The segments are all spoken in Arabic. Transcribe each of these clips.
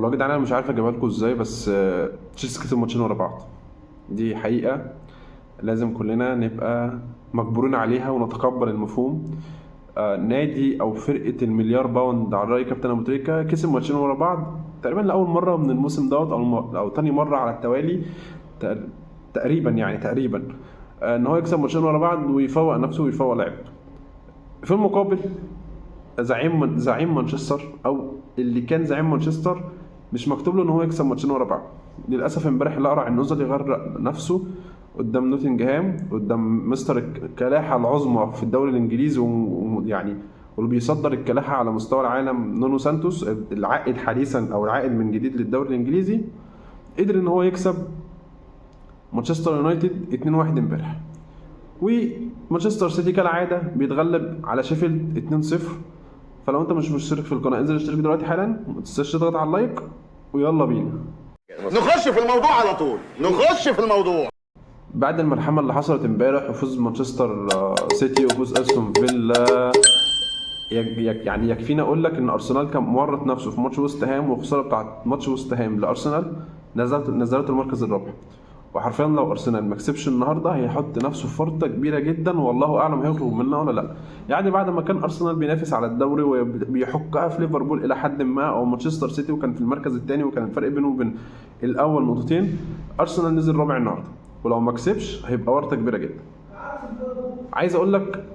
والله يا جدعان انا مش عارف اجيبها لكم ازاي، بس تشيلسي كسب ماتشين ورا بعض. دي حقيقة لازم كلنا نبقى مجبورين عليها ونتقبل المفهوم. نادي او فرقة المليار باوند على رأي كابتن ابو تريكة كسب ماتشين ورا بعض تقريبا لأول مرة من الموسم دوت او تاني مرة على التوالي. تق- تقريبا يعني تقريبا ان هو يكسب ماتشين ورا بعض ويفوق نفسه ويفوق لعيبته. في المقابل زعيم مانشستر او اللي كان زعيم مانشستر مش مكتوب له ان هو يكسب ماتشين ورا بعض. للاسف امبارح الاقرع النزل يغرق نفسه قدام نوتنجهام، قدام مستر الكلاحه العظمى في الدوري الانجليزي ويعني واللي بيصدر الكلاحه على مستوى العالم نونو سانتوس العائد حديثا او العائد من جديد للدوري الانجليزي. قدر ان هو يكسب مانشستر يونايتد 2-1 امبارح. ومانشستر سيتي كالعاده بيتغلب على شيفيلد 2-0. فلو انت مش مشترك في القناه انزل اشترك دلوقتي حالا، ما تنساش تضغط على اللايك ويلا بينا نخش في الموضوع على طول. نخش في الموضوع. بعد الملحمه اللي حصلت امبارح وفوز مانشستر سيتي وفوز استون فيلا، يعني يكفينا اقول لك ان ارسنال كان مورط نفسه في ماتش وست هام، والخساره بتاعت ماتش وست هام لارسنال نزلت المركز الرابع. وحرفيا لو ارسنال ما كسبش النهارده هيحط نفسه في فرصه كبيره جدا، والله اعلم هيخرج منها ولا لا. يعني بعد ما كان ارسنال بينافس على الدوري وبيحكها في ليفربول الى حد ما او مانشستر سيتي وكان في المركز الثاني وكان الفرق بينه وبين الاول نقطتين، ارسنال نزل رابع النهارده ولو ما كسبش هيبقى ورطه كبيره جدا. عايز اقول لك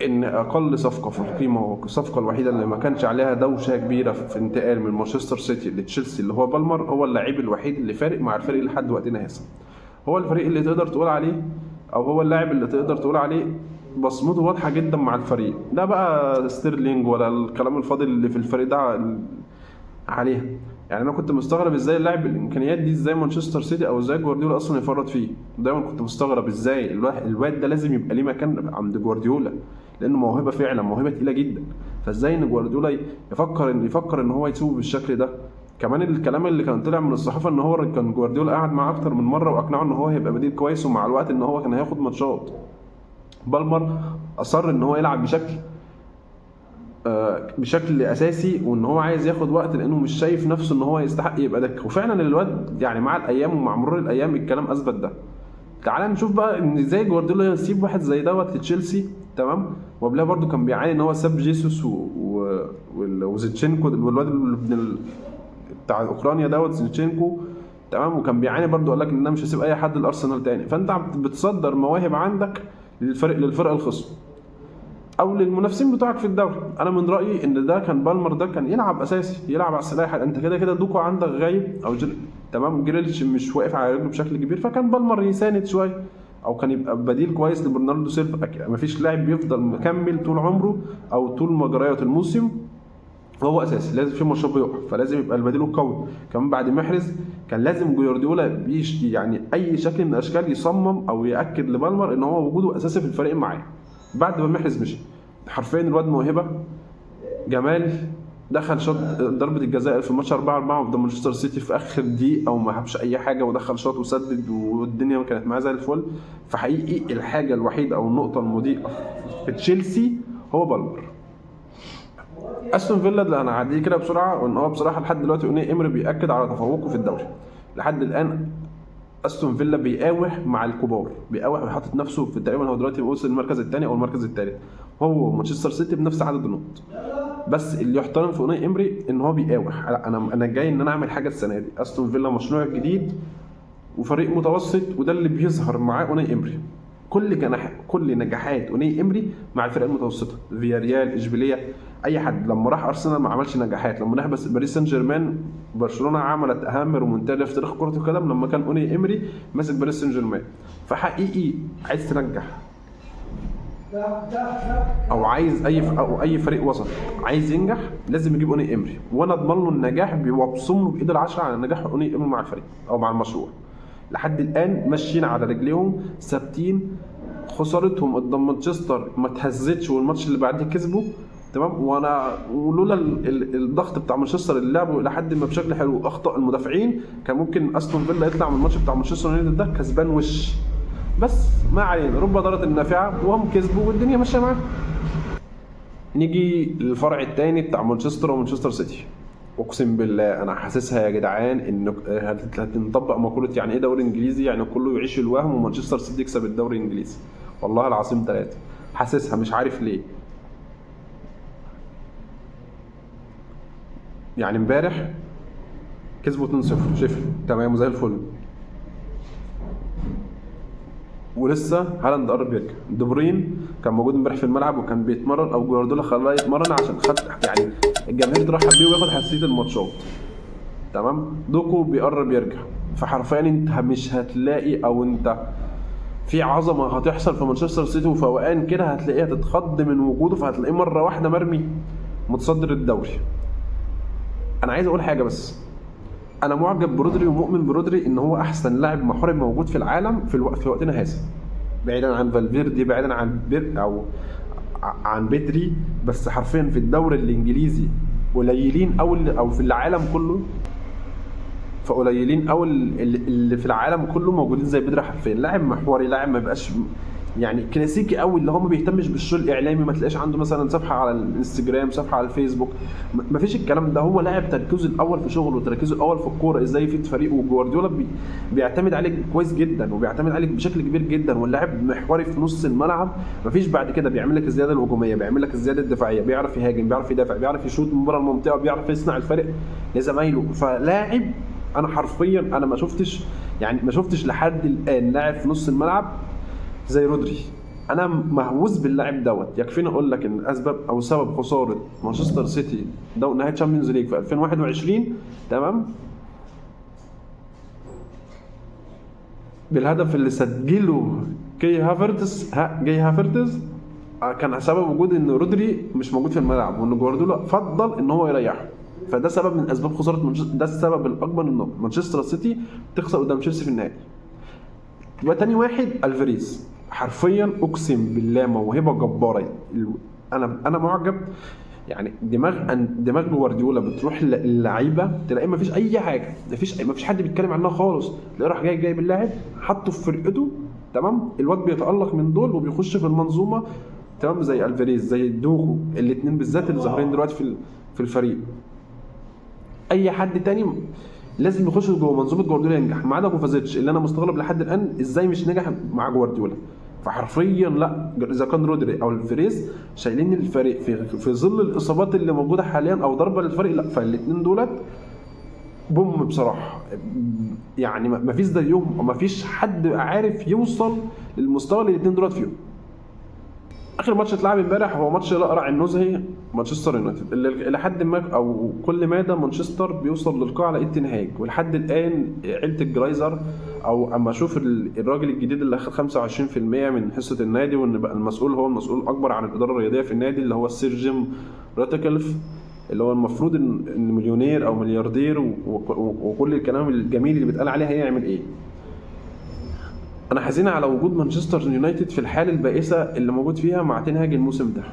ان اقل صفقه في القيمه والصفقه الوحيده اللي ما كانش عليها دوشه كبيره في انتقال من مانشستر سيتي لتشيلسي اللي هو بالمر، هو اللاعب الوحيد اللي فارق مع الفريق لحد وقتنا هذا. هو الفريق اللي تقدر تقول عليه او هو اللاعب اللي تقدر تقول عليه بصمته واضحه جدا مع الفريق ده، بقى ستيرلينج ولا الكلام الفاضي اللي في الفريق ده عليها. يعني انا كنت مستغرب ازاي اللاعب بالامكانيات دي ازاي مانشستر سيتي او ازاي جوارديولا اصلا يفرط فيه. دايما كنت مستغرب ازاي الواد ده لازم يبقى ليه مكان عند جوارديولا، لانه موهبه فعلا موهبه تقيله جدا. فازاي ان جوارديولا يفكر ان هو يسوق بالشكل ده. كمان الكلام اللي كان طلع من الصحافه ان هو كان جوارديولا قاعد معاه اكتر من مره واقنعه ان هو هيبقى بديل كويس، ومع الوقت ان هو كان هياخد ماتشات. بالمر اصر ان هو يلعب بشكل اساسي وان هو عايز ياخد وقت لانه مش شايف نفسه ان هو يستحق يبقى دكه. وفعلا الواد يعني مع الايام ومع مرور الايام الكلام اثبت ده. تعال نشوف بقى ان ازاي جوارديولا يسيب واحد زي دوت لتشيلسي، تمام. وقبلها برده كان بيعاني ان هو ساب جيسوس وزيتشينكو والواد بتاع اوكرانيا دوت زيتشينكو، تمام. وكان بيعاني برده قال لك ان انا مش هسيب اي حد لارسنال تاني. فانت بتصدر مواهب عندك للفرق الخصم او للمنافسين بتوعك في الدوري. انا من رايي ان ده كان بالمر ده كان يلعب اساسي، يلعب على السلاح. انت كده كده دوكو عندك غايب او تمام، جريليتش مش واقف على رجله بشكل كبير، فكان بالمر يساند شويه او كان يبقى بديل كويس لبرناردو سيلفا. مفيش لاعب بيفضل مكمل طول عمره او طول مجريات الموسم وهو اساسي، لازم في ماتشات بيقع، فلازم يبقى البديل قوي. كمان بعد محرز كان لازم جوارديولا يعني اي شكل من الاشكال يصمم او ياكد لبالمر ان هو وجوده اساسي في الفريق معاه. بعد ما محرز مشي حرفيا الواد موهبه. جمال دخل شوط ضربه الجزاء في ماتش 4-4 قدام مانشستر سيتي في اخر دقيقه وما حبش اي حاجه ودخل شوط وسدد والدنيا كانت معاه زي الفل. فحقيقي الحاجه الوحيده او النقطه المضيئه في تشيلسي هو بالمر. استون فيلا اللي انا هعديه كده بسرعه، وان هو بصراحه لحد دلوقتي اوناي امري بياكد على تفوقه في الدوري. لحد الان استون فيلا بيقاوح مع الكبار، بيقاوح وحاطط نفسه في تقريبا هو دلوقتي وصل المركز الثاني او المركز الثالث، هو مانشستر سيتي بنفس عدد النقط. بس اللي يحترم في اوناي امري ان هو بيقاوح. انا جاي ان انا اعمل حاجه السنه دي. استون فيلا مشروع جديد وفريق متوسط، وده اللي بيظهر معاه اوناي امري. كل نجاحات اوناي امري مع الفرق المتوسطه، فياريال، اشبيليه، اي حد. لما راح ارسنال ما عملش نجاحات، لما راح بس باريس سان جيرمان برشلونه عملت اهم رومنتادا في تاريخ كره القدم لما كان اوناي امري ماسك باريس سان جيرمان. فحقيقي عايز تنجح او عايز اي فريق وسط عايز ينجح لازم يجيب اوناي امري، وانا اضمن له النجاح وابصم له بايد العشره على نجاح اوناي امري مع الفريق او مع المشروع. لحد الان ماشيين على رجليهم ثابتين. خسارتهم قدام مانشستر ما تهزتش والماتش اللي بعديه كسبوا، تمام. ولولا الضغط بتاع مانشستر اللي لعبوا لحد ما بشكل حلو اخطاء المدافعين كان ممكن استون فيلا يطلع من الماتش بتاع مانشستر يونايتد ده كسبان وش. بس ما علينا، رب ضاره النافعه وهم كسبوا والدنيا ماشيه معاهم. نيجي للفرع الثاني بتاع مانشستر ومانشستر سيتي. اقسم بالله انا حاسسها يا جدعان ان هتنطبق مقوله يعني ايه دوري انجليزي، يعني كله يعيش الوهم ومانشستر سيتي يكسب الدوري الانجليزي. والله العظيم 3 حاسسها، مش عارف ليه. يعني امبارح كسبوا 2-0 شيفيلد، تمام وزي الفل، ولسه هالاند قرب يرجع. دي بروين كان موجود امبارح في الملعب وكان بيتمرن، او جوارديولا خلاه يتمرن عشان خد يعني الجماهير ترحب بيه وياخد حساسيه الماتشات، تمام. دوكو بيقرب يرجع. فحرفيا انت مش هتلاقي، او انت في عظمه هتحصل في مانشستر سيتي وفوقان كده هتلاقيها تتخض من وجوده، فهتلاقيه مره واحده مرمي متصدر الدوري. انا عايز اقول حاجه بس، انا معجب برودري ومؤمن برودري ان هو احسن لاعب محارب موجود في العالم في وقتنا هذا، بعيدا عن فالفيردي، بعيدا عن او عن بدري. بس حرفيا في الدوري الانجليزي قليلين او في العالم كله، فقليلين او اللي في العالم كله موجودين زي بدري. حرفيا لاعب محوري، لاعب ما بقاش يعني كلاسيكي قوي، اللي هو ما بيهتمش بالشغل الاعلامي، ما تلاقيش عنده مثلا صفحه على الانستجرام، صفحه على الفيسبوك، ما فيش الكلام ده. هو لاعب تركيزه الاول في شغله وتركيزه الاول في الكوره، ازاي يفيد فريقه. وجوارديولا بيعتمد عليك كويس جدا وبيعتمد عليك بشكل كبير جدا، واللاعب محوري في نص الملعب، ما فيش بعد كده. بيعمل لك الزياده الهجوميه، بيعمل لك الزياده الدفاعيه، بيعرف يهاجم، بيعرف يدافع، بيعرف يشوط من بره المنطقه، بيعرف يصنع الفرق لزمايله. فلاعب انا حرفيا انا ما شفتش لحد الان لاعب في نص الملعب زي رودري. انا مهووس باللاعب دوت. يكفيني اقول لك ان اسباب او سبب خساره مانشستر سيتي نهائي تشامبيونز ليج في 2021، تمام، بالهدف اللي سجله جاي هافرتز كان سبب وجود ان رودري مش موجود في الملعب، وان جوارديولا فضل ان هو يريحه. فده سبب من اسباب خساره مانشستر، ده السبب الاكبر ان مانشستر سيتي تخسر قدام تشيلسي في النهائي. يبقى تاني واحد الفاريز، حرفيا اقسم بالله موهبه جباره. انا معجب يعني. دماغ جوارديولا بتروح للعيبه تلاقي ما فيش اي حاجه، ما فيش حد بيتكلم عنها خالص، تلاقيه راح جايب اللاعب حطه في فرقته، تمام. الواد بيتالق من دول وبيخش في المنظومه، تمام، زي الفاريز زي دوكو، الاثنين بالذات اللي ظاهرين دلوقتي في الفريق. اي حد تاني لازم يخش جوه منظومه جوارديولا ينجح، ما عدا كوفازيتش اللي انا مستغرب لحد الان ازاي مش نجح مع جوارديولا. فحرفيا لا، اذا كان رودري او الفريز شايلين الفريق في ظل الاصابات اللي موجوده حاليا او ضربه للفريق، لا، فالاثنين دولت بوم بصراحه. يعني ما فيش زيهم، وما فيش حد عارف يوصل للمستوى اللي الاثنين دولت فيهم. اخر ماتش اتلعب امبارح هو ماتش الاقرع النزهي مانشستر يونايتد، اللي لحد ما او كل ماده مانشستر بيوصل للقاع على ايد تنهاج. ولحد الان عيله الجرايزر، او اما اشوف الراجل الجديد اللي اخذ 25% من حصه النادي، وان بقى المسؤول هو المسؤول الاكبر عن الاداره الرياضيه في النادي، اللي هو السير جيم راتكليف، اللي هو المفروض ان مليونير او ملياردير وكل الكلام الجميل اللي بيتقال عليه، هيعمل ايه؟ انا حزين على وجود مانشستر يونايتد في الحاله البائسه اللي موجود فيها مع تنهاج الموسم ده.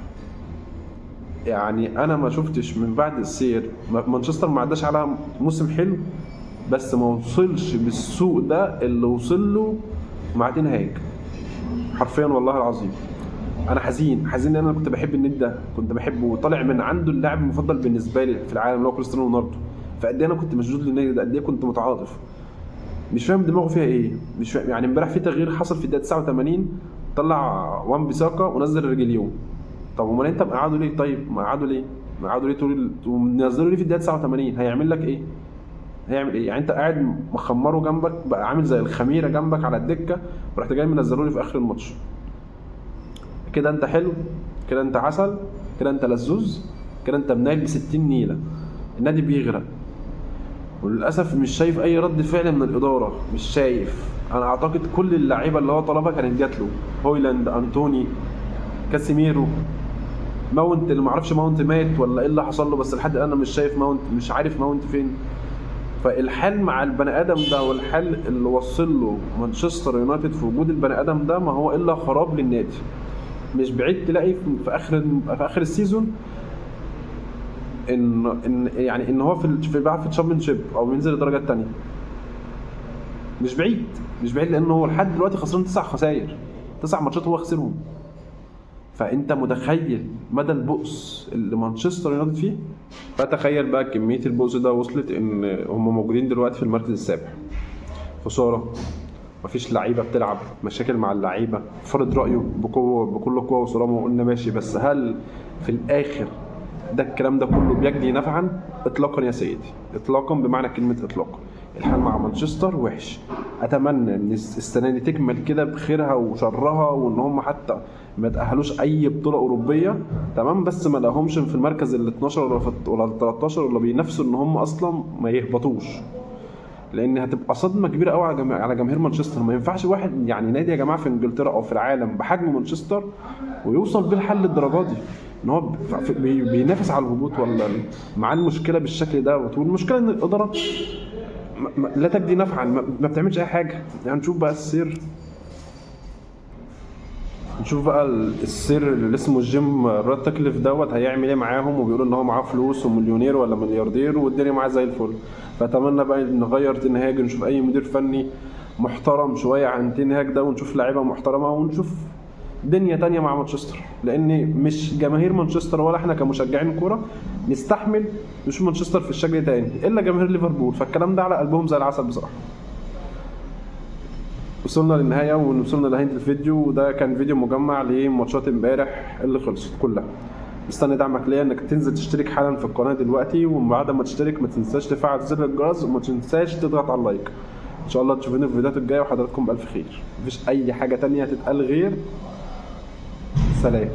يعني انا ما شفتش من بعد السير مانشستر ما عداش على موسم حلو، بس ما وصلش بالسوء ده اللي وصل له مع تنهاج. حرفيا والله العظيم انا حزين ان انا كنت بحب النادي ده، كنت بحبه، وطالع من عنده اللاعب المفضل بالنسبه لي في العالم اللي هو كريستيانو رونالدو. فقد ايه انا كنت مشدود للنادي ده، قد ايه كنت متعاطف. مش فاهم دماغه فيها ايه، مش فاهم. يعني امبارح في تغيير حصل في الدقيقه 89، طلع وان بيساكا ونزل رجليو. طب امال انت مقعده ليه؟ طيب مقعده ليه طول ونزله ليه في الدقيقه 89؟ هيعمل لك ايه؟ يعني انت قاعد مخمره جنبك، بقى عامل زي الخميره جنبك على الدكه، ورحت جاي منزله لي في اخر الماتش. كده انت حلو، كده انت عسل، كده انت لزوز، كده انت منايل ب 60 نيله. النادي بيغرق، وللاسف مش شايف اي رد فعل من الاداره، مش شايف. انا اعتقد كل اللعيبه اللي هو طلبها كانت جات له، هويلاند، انتوني، كاسيميرو، ماونت اللي معرفش ماونت مات ولا ايه اللي حصل له، بس لحد الان انا مش شايف ماونت، مش عارف ماونت فين. فالحال مع البني ادم ده والحال اللي وصل له مانشستر يونايتد في وجود البني ادم ده ما هو الا خراب للنادي. مش بعيد تلاقي في اخر السيزون ان هو في بقى في الشامبيونشيب او ينزل الدرجه الثانيه. مش بعيد لان هو لحد دلوقتي خسران 9 خسائر، 9 ماتشات هو خسرهم. فانت متخيل مدى البؤس اللي مانشستر يونايتد فيه. فتخيل بقى كميه البؤس ده وصلت ان هم موجودين دلوقتي في المركز السابع، خساره، مفيش لعيبه بتلعب، مشاكل مع اللعيبه، فرض رايه بكل قوه وصرامه، وقلنا ماشي، بس هل في الاخر ده الكلام ده كله بيجدي نفعا؟ اطلاقا يا سيدي، اطلاقا بمعنى كلمه اطلاقا. الحال مع مانشستر وحش. اتمنى ان السنه دي تكمل كده بخيرها وشرها، وان هم حتى ما تاهلوش اي بطوله اوروبيه، تمام، بس ما لهمش في المركز ال 12 ولا ال 13 ولا بينافسوا ان هم اصلا ما يهبطوش، لان هتبقى صدمه كبيره قوي على جماهير مانشستر. ما ينفعش واحد يعني نادي يا جماعه في انجلترا او في العالم بحجم مانشستر ويوصل بيه الحل للدرجه دي، ان هو بينافس على الهبوط ولا معاه المشكله بالشكل ده. والمشكله ان الاداره لا تجدي نفعا، ما بتعملش اي حاجه. يعني نشوف بقى السير اللي اسمه جيم راتكليف دوت هيعمل ايه معاهم، وبيقولوا ان هو معاه فلوس ومليونير ولا ملياردير والدنيا معاه زي الفل. فاتمنى بقى نغير تنهاج، نشوف اي مدير فني محترم شويه عن تنهاج ده، ونشوف لعيبه محترمه، ونشوف دنيا تانية مع مانشستر. لان مش جماهير مانشستر ولا احنا كمشجعين كوره نستحمل نشوف مانشستر في الشكل تاني الا جماهير ليفربول، فالكلام ده على قلبهم زي العسل بصراحه. وصلنا للنهايه ووصلنا لنهايه الفيديو، وده كان فيديو مجمع لماتشات امبارح اللي خلصت كلها. مستني دعمك ليا انك تنزل تشترك حالا في القناه دلوقتي، وبعد ما تشترك ما تنساش تفعل زر الجرس وما تنساش تضغط على اللايك. ان شاء الله تشوفوني في الفيديوهات الجايه وحضراتكم بالف خير. مفيش اي حاجه تانية تتقال غير سلام.